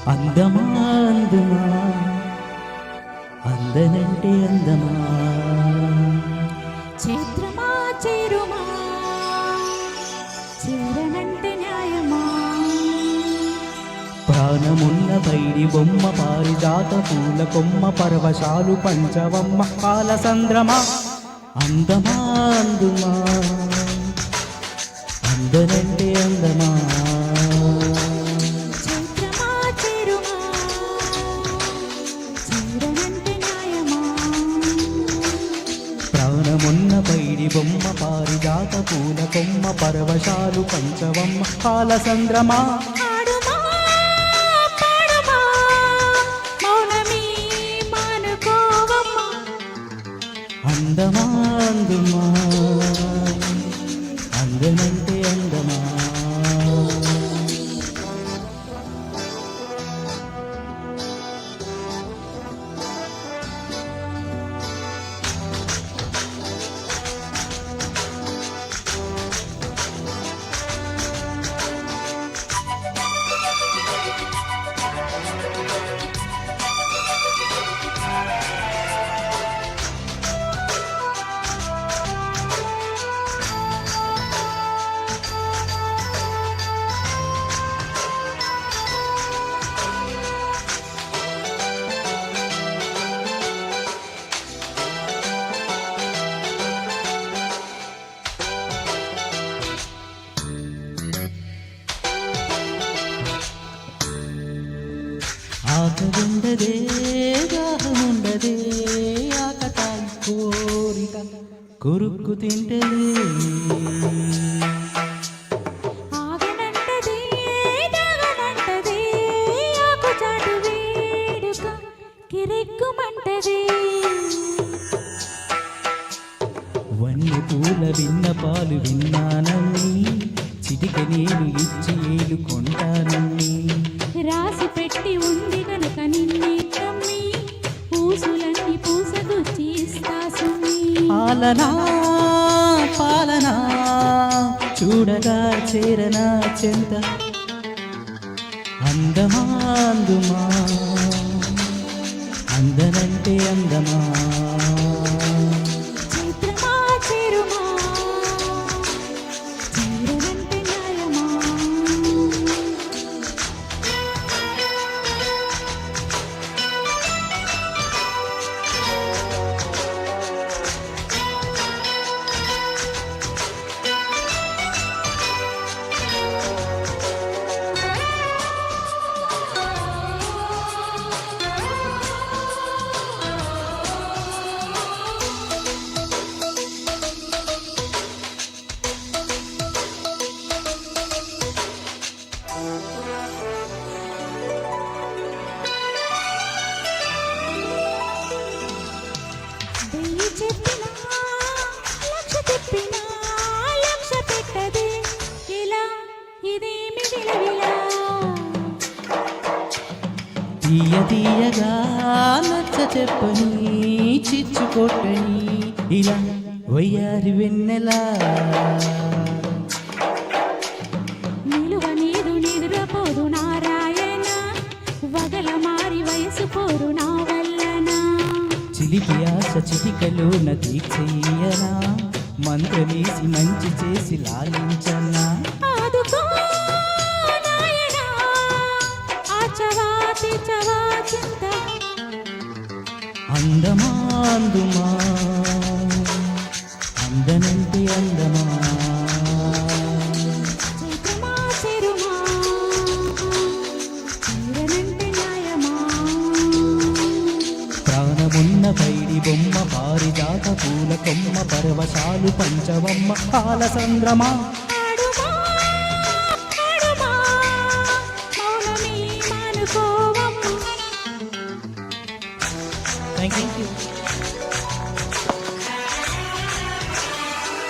అందమా అందుమా అందనంటే అందమా చేత్రమా చేరుమా చేరనంటే న్యాయమా ప్రాణమున్న బైడి బొమ్మ పారిజాత పూల కొమ్మ పరవశాలు పంచవమ్మ కాలసంద్రమా అందమా అందుమా అందనంటే అందమా చేత్రమా చేరుమా చేరనంటే న్యాయమా ప్రాణమున్న బైడి బొమ్మ పారిజాత పూల కొమ్మ పరవశాలు పంచవమ్మ కాలసంద్రమా ఆడుమా పాడుమా మౌనమీ మానుకోవమ్మా అందమా అందుమా అందనంటే అందమా ఆకలుండదే దాహముండదే ఆకతాయి కోరిక కొరుక్కు తింటదే ఆగనంటదే దాగనంటదే ఆకుచాటు వేడుక కిరెక్కుమంటదే వన్నె పూల విన్న పాలు విన్నానని చిటిక నీళ్ళు ఇచ్చి ఏలు కొంటానని రాసి పెట్టి ఉంది గనుక నిన్నే కమ్మి పూసులన్నీ పూసగుచ్చి ఇస్తా సుమ్మి పాలనా పాలనా చూడగా చేరనా చెంత అందమా అందుమా అందనంటే అందమా చైత్రమా చేరుమా చేరనంటే న్యాయమా వెయ్యి చెప్పినా లక్ష చెప్పినా లక్ష పెట్టదే ఇలా ఇదేమి విలవిలా తీయ తీయగా నచ్చ చెప్పని చిచ్చు కొట్టని ఇలా వయ్యారి వెన్నెలా నిలువ నీరు నిదురపోదు నారాయణ వగల మారి వయసు పోరు నా వల్లనా చిలిపి ఆశ చిటికలోన దీక్షయ్యనా మంత్రమేసి మంచి చేసి లాలించనా ఆదుకో నాయనా ఆచవాతి చవాచింత అందమా అందుమా అందనంటే అందమా చైత్రమా చెరుమా చీరనంటే న్యాయమా ప్రాణమున్న పైడి బొమ్మ పారిజాత పూల కొమ్మ పరవశాలు పంచవమ్మ కాలసంద్రమా